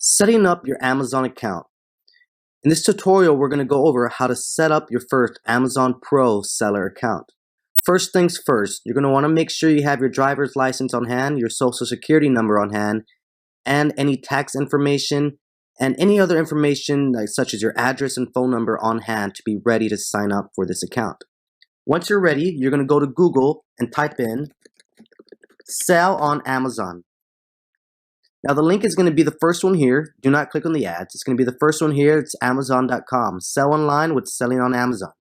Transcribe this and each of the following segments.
Setting up your Amazon account. In this tutorial, we're going to go over how to set up your first Amazon Pro seller account. First things first, you're going to want to make sure you have your driver's license on hand, your social security number on hand, and any tax information and any other information such as your address and phone number on hand to be ready to sign up for this account. Once you're ready, you're going to go to Google and type in sell on Amazon. Now the link is going to be the first one here. Do not click on the ads. It's going to be the first one here. It's Amazon.com. Sell online with selling on Amazon.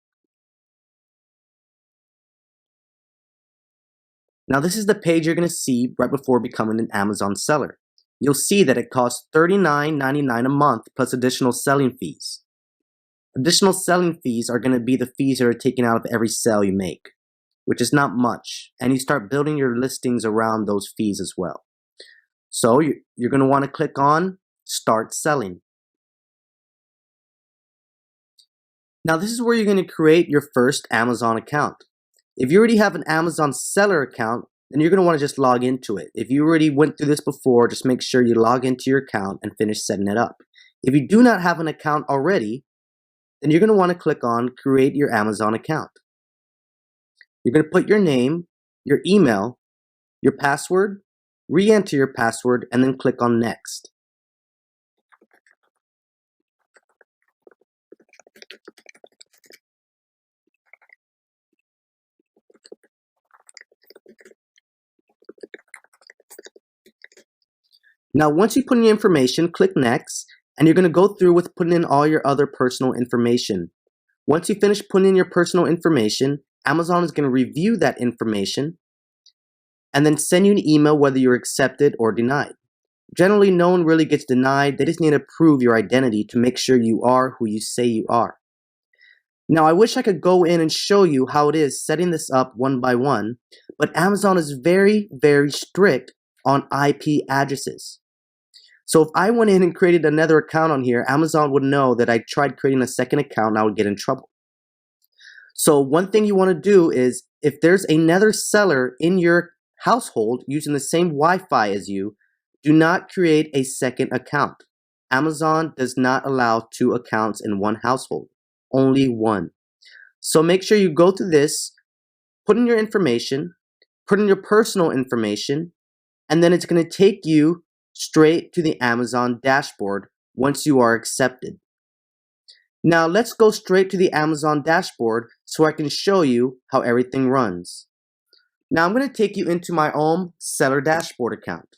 Now this is the page you're going to see right before becoming an Amazon seller. You'll see that it costs $39.99 a month plus additional selling fees. Additional selling fees are going to be the fees that are taken out of every sale you make, which is not much. And you start building your listings around those fees as well. So you're going to want to click on Start Selling. Now this is where you're going to create your first Amazon account. If you already have an Amazon seller account, then you're going to want to just log into it. If you already went through this before, just make sure you log into your account and finish setting it up. If you do not have an account already, then you're going to want to click on Create Your Amazon Account. You're going to put your name, your email, your password, re-enter your password, and then click on Next. Now once you put in your information, click Next, and you're going to go through with putting in all your other personal information. Once you finish putting in your personal information, Amazon is going to review that information and then send you an email whether you're accepted or denied. Generally, no one really gets denied. They just need to prove your identity to make sure you are who you say you are. Now, I wish I could go in and show you how it is setting this up one by one, but Amazon is very, very strict on IP addresses. So if I went in and created another account on here, Amazon would know that I tried creating a second account and I would get in trouble. So one thing you want to do is, if there's another seller in your household using the same Wi-Fi as you, do not create a second account. Amazon does not allow 2 accounts in one household, only one. So make sure you go through this, put in your information, put in your personal information, and then it's going to take you straight to the Amazon dashboard once you are accepted. Now let's go straight to the Amazon dashboard so I can show you how everything runs. Now I'm going to take you into my own seller dashboard account.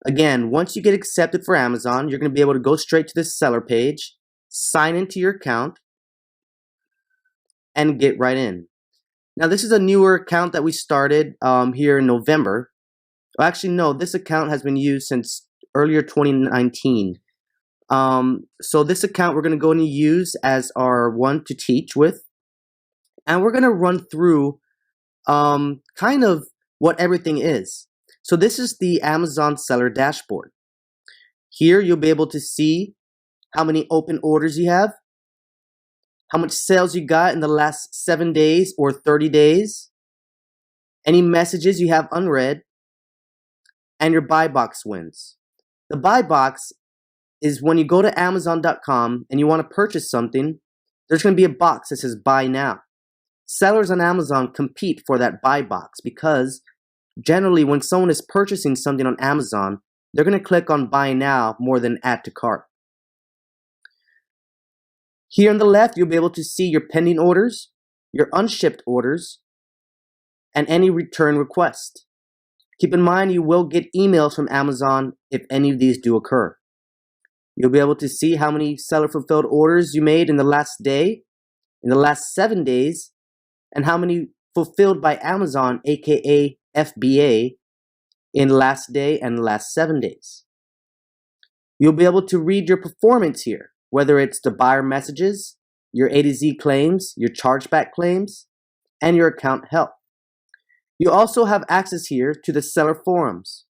Again, once you get accepted for Amazon, you're going to be able to go straight to the seller page, sign into your account, and get right in. Now this is a newer account that we started here in November. Well, actually, no, this account has been used since earlier 2019. So this account we're going to go and use as our one to teach with. And we're going to run through kind of what everything is. So this is the Amazon seller dashboard. Here you'll be able to see how many open orders you have, how much sales you got in the last 7 days or 30 days, any messages you have unread, and your buy box wins. The buy box is when you go to Amazon.com and you want to purchase something, there's going to be a box that says buy now. Sellers on Amazon compete for that buy box because generally when someone is purchasing something on Amazon, they're going to click on buy now more than add to cart. Here on the left, you'll be able to see your pending orders, your unshipped orders, and any return request. Keep in mind you will get emails from Amazon if any of these do occur. You'll be able to see how many seller fulfilled orders you made in the last day, in the last 7 days, and how many fulfilled by Amazon, aka FBA, in last day and last 7 days. You'll be able to read your performance here, whether it's the buyer messages, your A to Z claims, your chargeback claims, and your account health. You also have access here to the seller forums.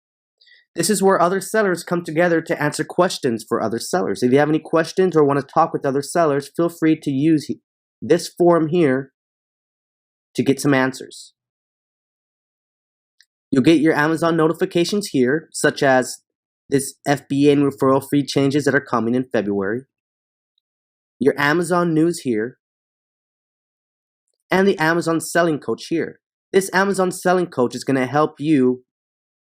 This is where other sellers come together to answer questions for other sellers. If you have any questions or want to talk with other sellers, feel free to use this forum here to get some answers. You'll get your Amazon notifications here, such as this FBA and referral fee changes that are coming in February, your Amazon news here, and the Amazon selling coach here. This Amazon selling coach is going to help you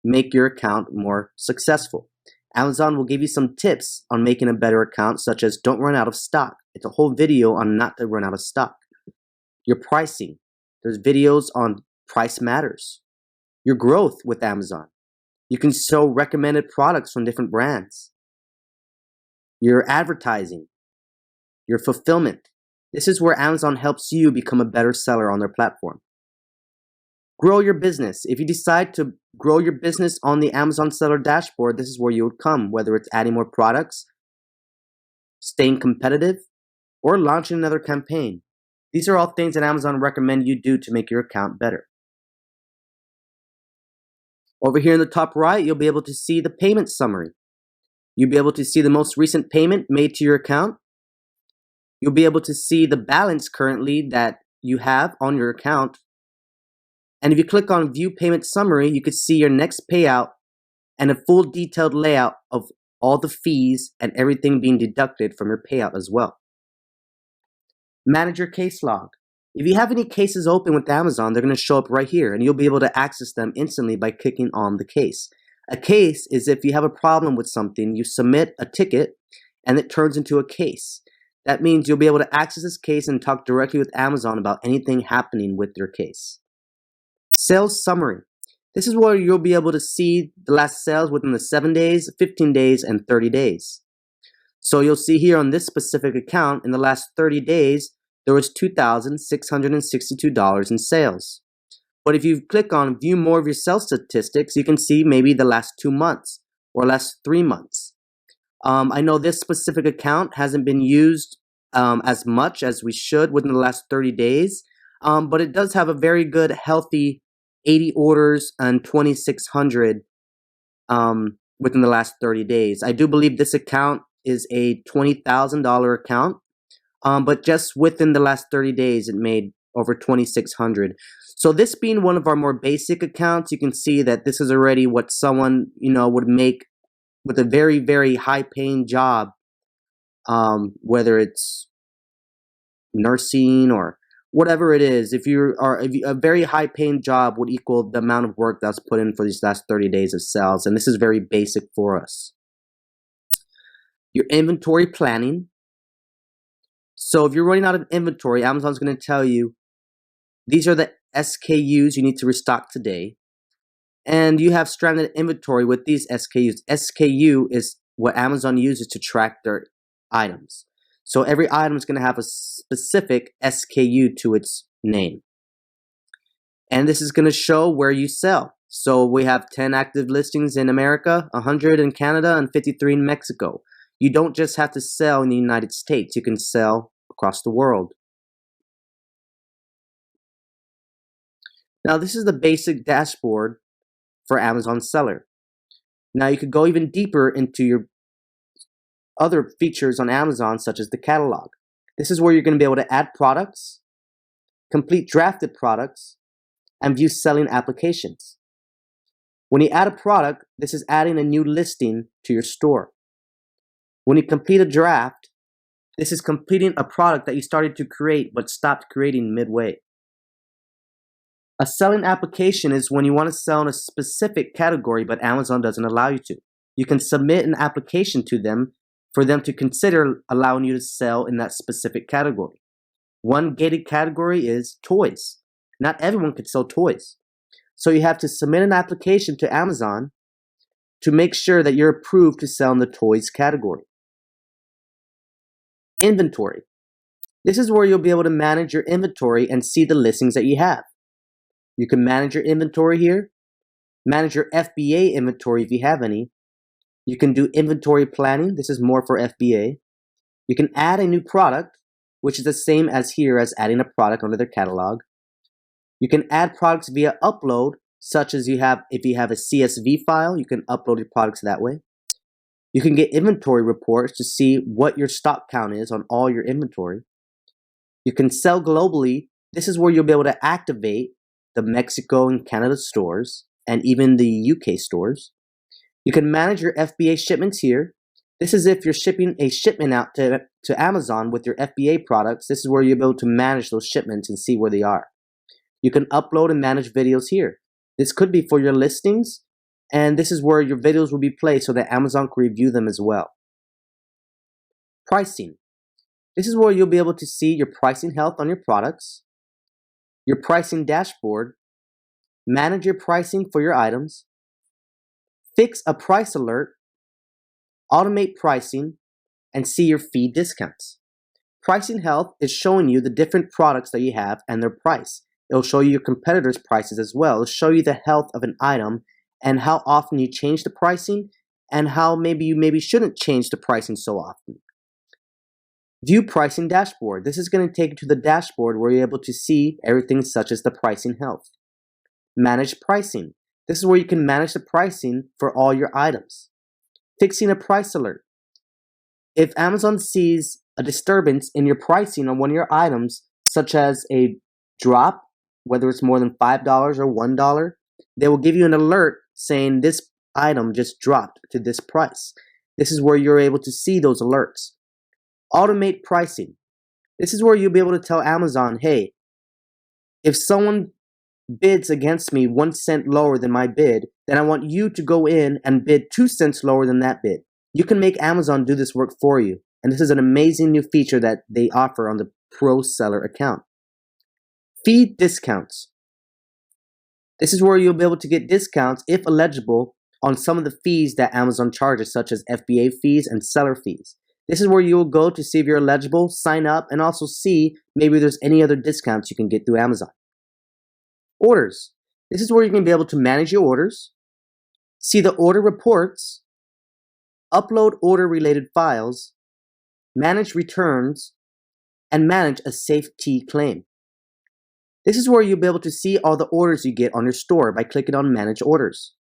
make your account more successful. Amazon will give you some tips on making a better account, such as don't run out of stock. It's a whole video on not to run out of stock. Your pricing. There's videos on price matters. Your growth with Amazon. You can show recommended products from different brands. Your advertising. Your fulfillment. This is where Amazon helps you become a better seller on their platform. Grow your business. If you decide to grow your business on the Amazon Seller Dashboard, this is where you would come, whether it's adding more products, staying competitive, or launching another campaign. These are all things that Amazon recommend you do to make your account better. Over here in the top right, you'll be able to see the payment summary. You'll be able to see the most recent payment made to your account. You'll be able to see the balance currently that you have on your account. And if you click on View Payment Summary, you can see your next payout and a full detailed layout of all the fees and everything being deducted from your payout as well. Manage your case log. If you have any cases open with Amazon, they're going to show up right here, and you'll be able to access them instantly by clicking on the case. A case is if you have a problem with something, you submit a ticket, and it turns into a case. That means you'll be able to access this case and talk directly with Amazon about anything happening with your case. Sales summary. This is where you'll be able to see the last sales within the 7 days, 15 days, and 30 days. So you'll see here on this specific account, in the last 30 days, there was $2,662 in sales. But if you click on View More of your sales statistics, you can see maybe the last 2 months or last 3 months. I know this specific account hasn't been used as much as we should within the last 30 days, but it does have a very good, healthy 80 orders and 2,600 within the last 30 days. I do believe this account is a $20,000 account, but just within the last 30 days, it made over 2,600. So this being one of our more basic accounts, you can see that this is already what someone, would make with a very, very high-paying job, whether it's nursing or whatever it is. If a very high-paying job would equal the amount of work that's put in for these last 30 days of sales, and this is very basic for us. Your inventory planning. So if you're running out of inventory, Amazon's going to tell you these are the SKUs you need to restock today. And you have stranded inventory with these SKUs. SKU is what Amazon uses to track their items. So every item is going to have a specific SKU to its name. And this is going to show where you sell. So we have 10 active listings in America, 100 in Canada, and 53 in Mexico. You don't just have to sell in the United States. You can sell across the world. Now, this is the basic dashboard for Amazon Seller. Now, you could go even deeper into your other features on Amazon, such as the catalog. This is where you're going to be able to add products, complete drafted products, and view selling applications. When you add a product, this is adding a new listing to your store. When you complete a draft, this is completing a product that you started to create but stopped creating midway. A selling application is when you want to sell in a specific category but Amazon doesn't allow you to. You can submit an application to them for them to consider allowing you to sell in that specific category. One gated category is toys. Not everyone can sell toys. So you have to submit an application to Amazon to make sure that you're approved to sell in the toys category. Inventory. This is where you'll be able to manage your inventory and see the listings that you have. You can manage your inventory here, manage your FBA inventory if you have any. You can do inventory planning. This is more for FBA. You can add a new product, which is the same as here as adding a product under their catalog. You can add products via upload, such as if you have a CSV file, you can upload your products that way. You can get inventory reports to see what your stock count is on all your inventory. You can sell globally. This is where you'll be able to activate the Mexico and Canada stores and even the UK stores. You can manage your FBA shipments here. This is if you're shipping a shipment out to Amazon with your FBA products. This is where you'll be able to manage those shipments and see where they are. You can upload and manage videos here. This could be for your listings, and this is where your videos will be played so that Amazon can review them as well. Pricing. This is where you'll be able to see your pricing health on your products, your pricing dashboard, manage your pricing for your items, fix a price alert, automate pricing, and see your feed discounts. Pricing health is showing you the different products that you have and their price. It'll show you your competitors' prices as well. It'll show you the health of an item and how often you change the pricing and how you shouldn't change the pricing so often. View pricing dashboard. This is going to take you to the dashboard where you're able to see everything such as the pricing health. Manage pricing. This is where you can manage the pricing for all your items. Fixing a price alert. If Amazon sees a disturbance in your pricing on one of your items, such as a drop, whether it's more than $5 or $1, they will give you an alert saying this item just dropped to this price. This is where you're able to see those alerts. Automate pricing. This is where you'll be able to tell Amazon, hey, if someone bids against me 1 cent lower than my bid, then I want you to go in and bid 2 cents lower than that bid. You can make Amazon do this work for you. And this is an amazing new feature that they offer on the Pro Seller account. Feed discounts. This is where you'll be able to get discounts, if eligible, on some of the fees that Amazon charges, such as FBA fees and seller fees. This is where you'll go to see if you're eligible, sign up, and also see maybe there's any other discounts you can get through Amazon. Orders. This is where you're going to be able to manage your orders, see the order reports, upload order-related files, manage returns, and manage a safety claim. This is where you'll be able to see all the orders you get on your store by clicking on Manage Orders.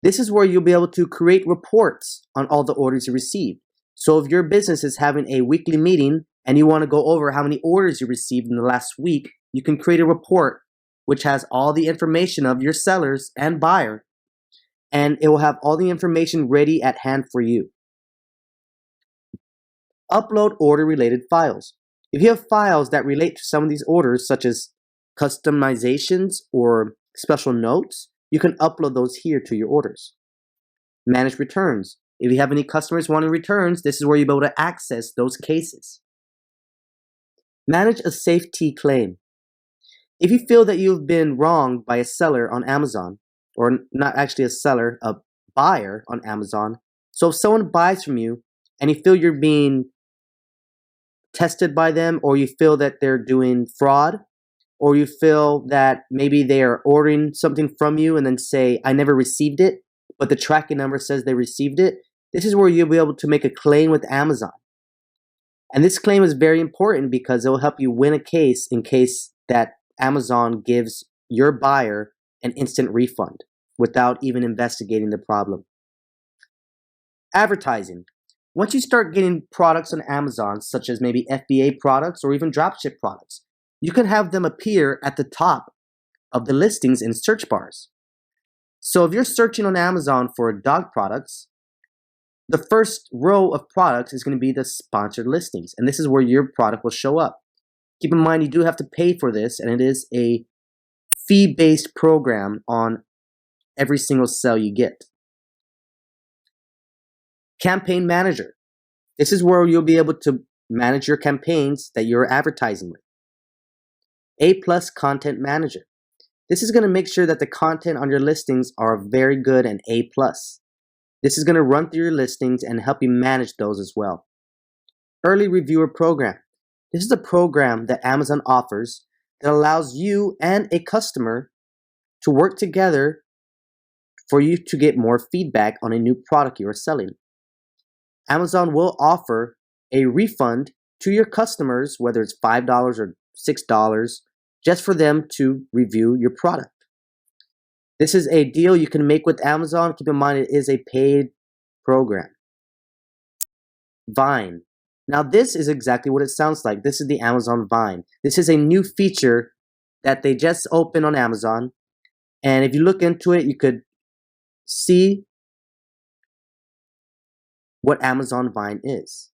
This is where you'll be able to create reports on all the orders you received. So if your business is having a weekly meeting and you want to go over how many orders you received in the last week, you can create a report which has all the information of your sellers and buyer, and it will have all the information ready at hand for you. Upload order-related files. If you have files that relate to some of these orders, such as customizations or special notes, you can upload those here to your orders. Manage returns. If you have any customers wanting returns, this is where you'll be able to access those cases. Manage a safety claim. If you feel that you've been wronged by a seller on Amazon, or not actually a seller, a buyer on Amazon, so if someone buys from you and you feel you're being tested by them, or you feel that they're doing fraud, or you feel that maybe they are ordering something from you and then say, I never received it, but the tracking number says they received it, this is where you'll be able to make a claim with Amazon. And this claim is very important because it will help you win a case in case that Amazon gives your buyer an instant refund without even investigating the problem. Advertising. Once you start getting products on Amazon, such as maybe FBA products or even dropship products, you can have them appear at the top of the listings in search bars. So if you're searching on Amazon for dog products, the first row of products is going to be the sponsored listings, and this is where your product will show up. Keep in mind, you do have to pay for this, and it is a fee-based program on every single sale you get. Campaign Manager. This is where you'll be able to manage your campaigns that you're advertising with. A+ Content Manager. This is going to make sure that the content on your listings are very good and A+. This is going to run through your listings and help you manage those as well. Early Reviewer Program. This is a program that Amazon offers that allows you and a customer to work together for you to get more feedback on a new product you are selling. Amazon will offer a refund to your customers, whether it's $5 or $6, just for them to review your product. This is a deal you can make with Amazon. Keep in mind, it is a paid program. Vine. Now this is exactly what it sounds like. This is the Amazon Vine. This is a new feature that they just opened on Amazon. And if you look into it, you could see what Amazon Vine is.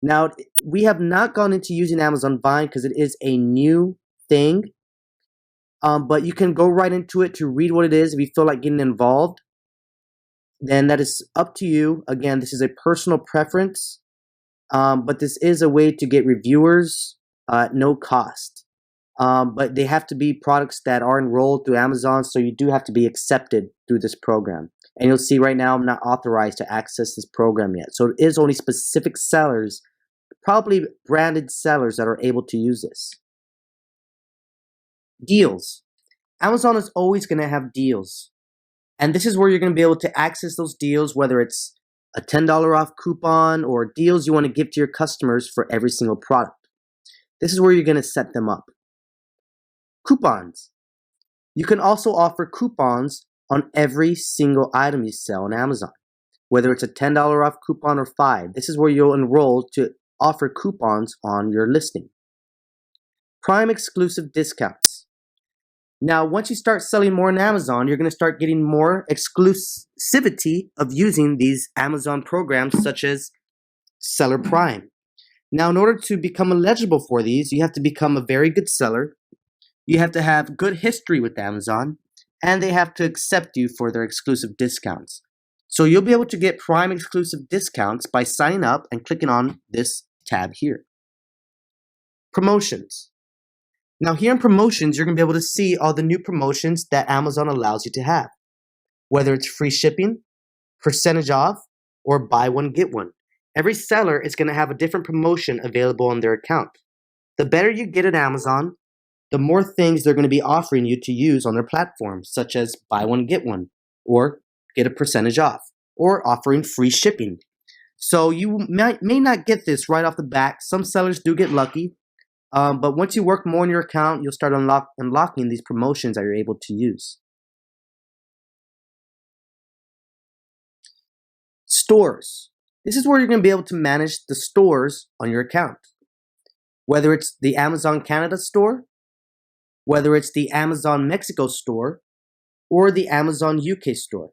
Now, we have not gone into using Amazon Vine because it is a new thing, but you can go right into it to read what it is if you feel like getting involved. Then that is up to you. Again, this is a personal preference, but this is a way to get reviewers at no cost. But they have to be products that are enrolled through Amazon, so you do have to be accepted through this program. And you'll see right now I'm not authorized to access this program yet. So it is only specific sellers, probably branded sellers, that are able to use this. Deals. Amazon is always going to have deals. And this is where you're going to be able to access those deals, whether it's a $10 off coupon or deals you want to give to your customers for every single product. This is where you're going to set them up. Coupons. You can also offer coupons on every single item you sell on Amazon, whether it's a $10 off coupon or $5. This is where you'll enroll to offer coupons on your listing. Prime exclusive discounts. Now, once you start selling more on Amazon, you're going to start getting more exclusivity of using these Amazon programs such as Seller Prime. Now, in order to become eligible for these, you have to become a very good seller. You have to have good history with Amazon, and they have to accept you for their exclusive discounts. So you'll be able to get Prime exclusive discounts by signing up and clicking on this tab here. Promotions. Now here in promotions, you're going to be able to see all the new promotions that Amazon allows you to have, whether it's free shipping, percentage off, or buy one, get one. Every seller is going to have a different promotion available on their account. The better you get at Amazon, the more things they're going to be offering you to use on their platform, such as buy one, get one, or get a percentage off, or offering free shipping. So you may not get this right off the bat. Some sellers do get lucky, but once you work more on your account, you'll start unlocking these promotions that you're able to use. Stores. This is where you're going to be able to manage the stores on your account. Whether it's the Amazon Canada store, whether it's the Amazon Mexico store, or the Amazon UK store.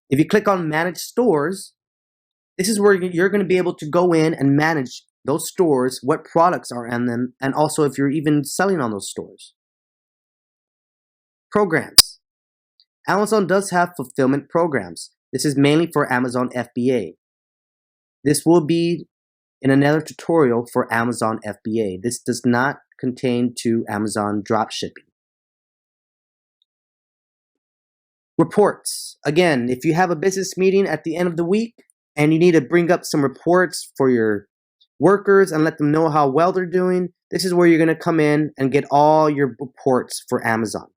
If you click on Manage Stores, this is where you're going to be able to go in and manage those stores, what products are on them, and also if you're even selling on those stores. Programs. Amazon does have fulfillment programs. This is mainly for Amazon FBA. This will be in another tutorial for Amazon FBA. This does not contain to Amazon dropshipping. Reports. Again, if you have a business meeting at the end of the week and you need to bring up some reports for your workers and let them know how well they're doing, this is where you're going to come in and get all your reports for Amazon.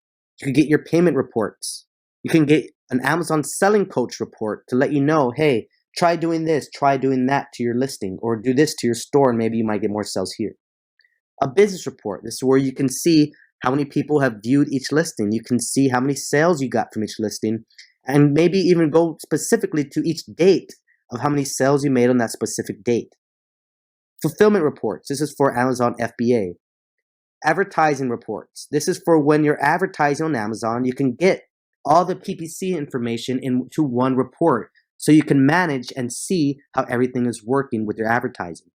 You can get your payment reports. You can get an Amazon Selling Coach report to let you know, hey, try doing this, try doing that to your listing, or do this to your store and maybe you might get more sales here. A business report. This is where you can see how many people have viewed each listing. You can see how many sales you got from each listing, and maybe even go specifically to each date of how many sales you made on that specific date. Fulfillment reports. This is for Amazon FBA. Advertising reports. This is for when you're advertising on Amazon, you can get all the PPC information into one report so you can manage and see how everything is working with your advertising.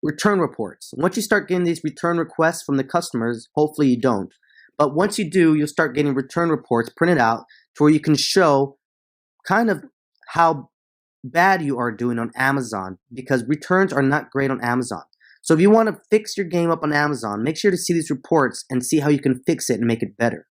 Return reports. Once you start getting these return requests from the customers, hopefully you don't, but once you do, you'll start getting return reports printed out to where you can show kind of how bad you are doing on Amazon, because returns are not great on Amazon. So if you want to fix your game up on Amazon, make sure to see these reports and see how you can fix it and make it better.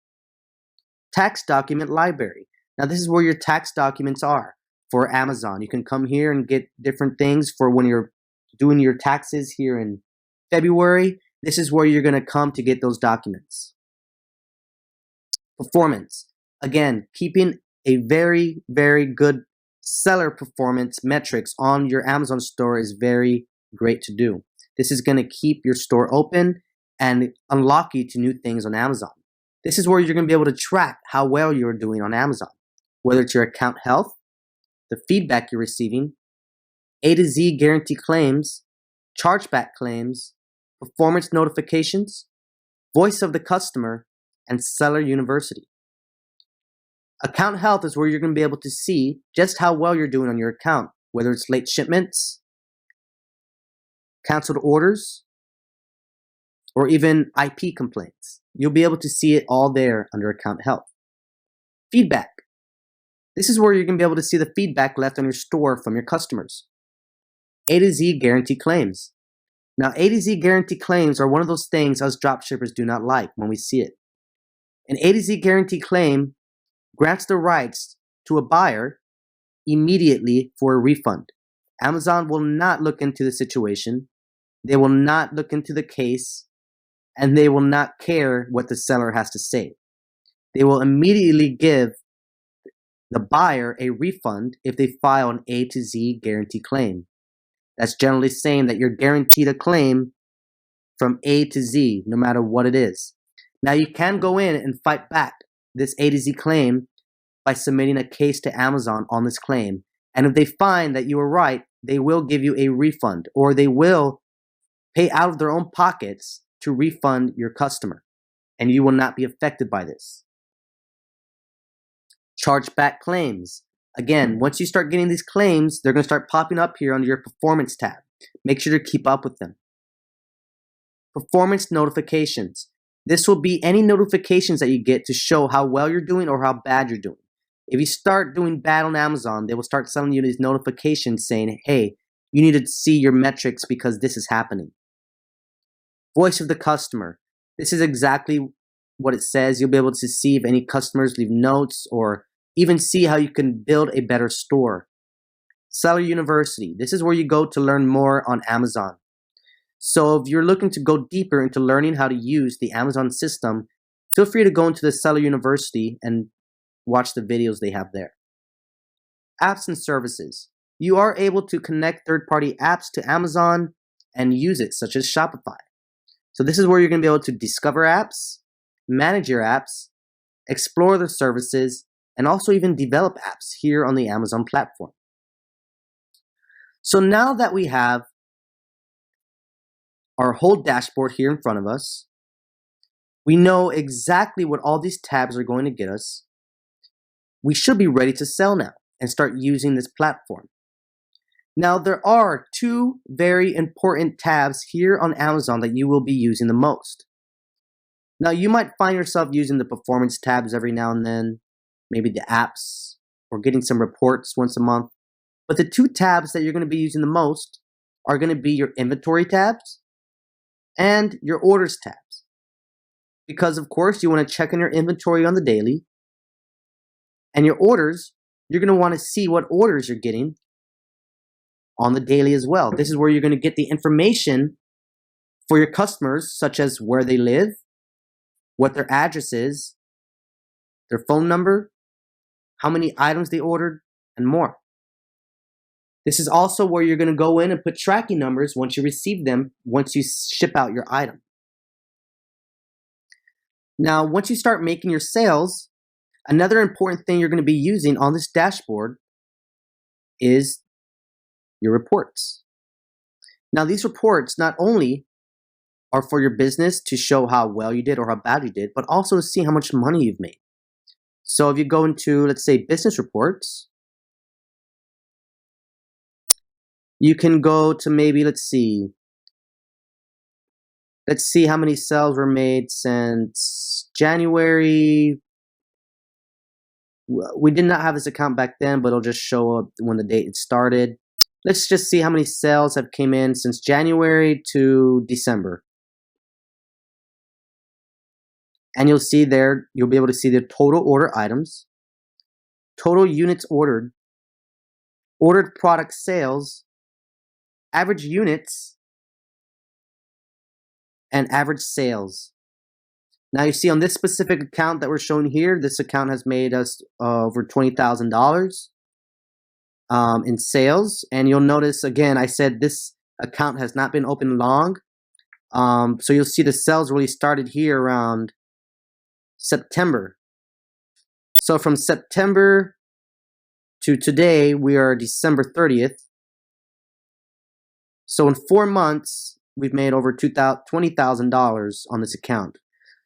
Tax document library. Now this is where your tax documents are for Amazon. You can come here and get different things for when you're doing your taxes here in February. This is where you're going to come to get those documents. Performance. Again, keeping a very, very good seller performance metrics on your Amazon store is very great to do. This is going to keep your store open and unlock you to new things on Amazon. This is where you're going to be able to track how well you're doing on Amazon, whether it's your account health, the feedback you're receiving, A to Z guarantee claims, chargeback claims, performance notifications, voice of the customer, and Seller University. Account health is where you're going to be able to see just how well you're doing on your account, whether it's late shipments, canceled orders, or even IP complaints. You'll be able to see it all there under account health. Feedback. This is where you're going to be able to see the feedback left on your store from your customers. A to Z guarantee claims. Now, A to Z guarantee claims are one of those things us dropshippers do not like when we see it. An A to Z guarantee claim grants the rights to a buyer immediately for a refund. Amazon will not look into the situation. They will not look into the case, and they will not care what the seller has to say. They will immediately give the buyer a refund if they file an A to Z guarantee claim. That's generally saying that you're guaranteed a claim from A to Z, no matter what it is. Now, you can go in and fight back this A to Z claim by submitting a case to Amazon on this claim. And if they find that you were right, they will give you a refund, or they will pay out of their own pockets to refund your customer, and you will not be affected by this. Chargeback claims. Again, once you start getting these claims, they're going to start popping up here under your performance tab. Make sure to keep up with them. Performance notifications. This will be any notifications that you get to show how well you're doing or how bad you're doing. If you start doing bad on Amazon, they will start sending you these notifications saying, hey, you need to see your metrics because this is happening. Voice of the customer. This is exactly what it says. You'll be able to see if any customers leave notes or even see how you can build a better store. Seller University. This is where you go to learn more on Amazon. So if you're looking to go deeper into learning how to use the Amazon system, feel free to go into the Seller University and watch the videos they have there. Apps and services. You are able to connect third-party apps to Amazon and use it, such as Shopify. So this is where you're going to be able to discover apps, manage your apps, explore the services, and also even develop apps here on the Amazon platform. So now that we have our whole dashboard here in front of us, we know exactly what all these tabs are going to get us. We should be ready to sell now and start using this platform. Now, there are two very important tabs here on Amazon that you will be using the most. Now, you might find yourself using the performance tabs every now and then, maybe the apps, or getting some reports once a month. But the two tabs that you're going to be using the most are going to be your inventory tabs and your orders tabs. Because, of course, you want to check on your inventory on the daily. And your orders, you're going to want to see what orders you're getting on the daily as well. This is where you're going to get the information for your customers, such as where they live, what their address is, their phone number, how many items they ordered, and more. This is also where you're going to go in and put tracking numbers once you receive them, once you ship out your item. Now, once you start making your sales, another important thing you're going to be using on this dashboard is your reports. Now, these reports not only are for your business to show how well you did or how bad you did, but also to see how much money you've made. So if you go into, let's say, business reports, you can go to maybe, let's see how many sales were made since January. We did not have this account back then, but it'll just show up when the date it started. Let's just see how many sales have came in since January to December. And you'll see there, you'll be able to see the total order items, total units ordered, ordered product sales, average units, and average sales. Now you see on this specific account that we're showing here, this account has made us over $20,000 in sales. And you'll notice, again, I said this account has not been open long. So you'll see the sales really started here around September. So from September to today, we are December 30th. So in 4 months, we've made over $20,000 on this account.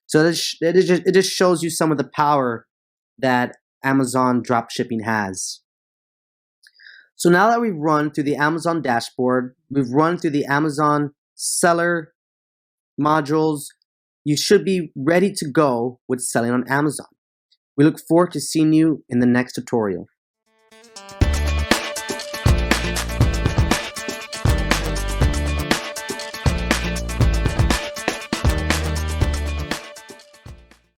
So it just shows you some of the power that Amazon dropshipping has. So now that we've run through the Amazon dashboard, we've run through the Amazon seller modules, you should be ready to go with selling on Amazon. We look forward to seeing you in the next tutorial.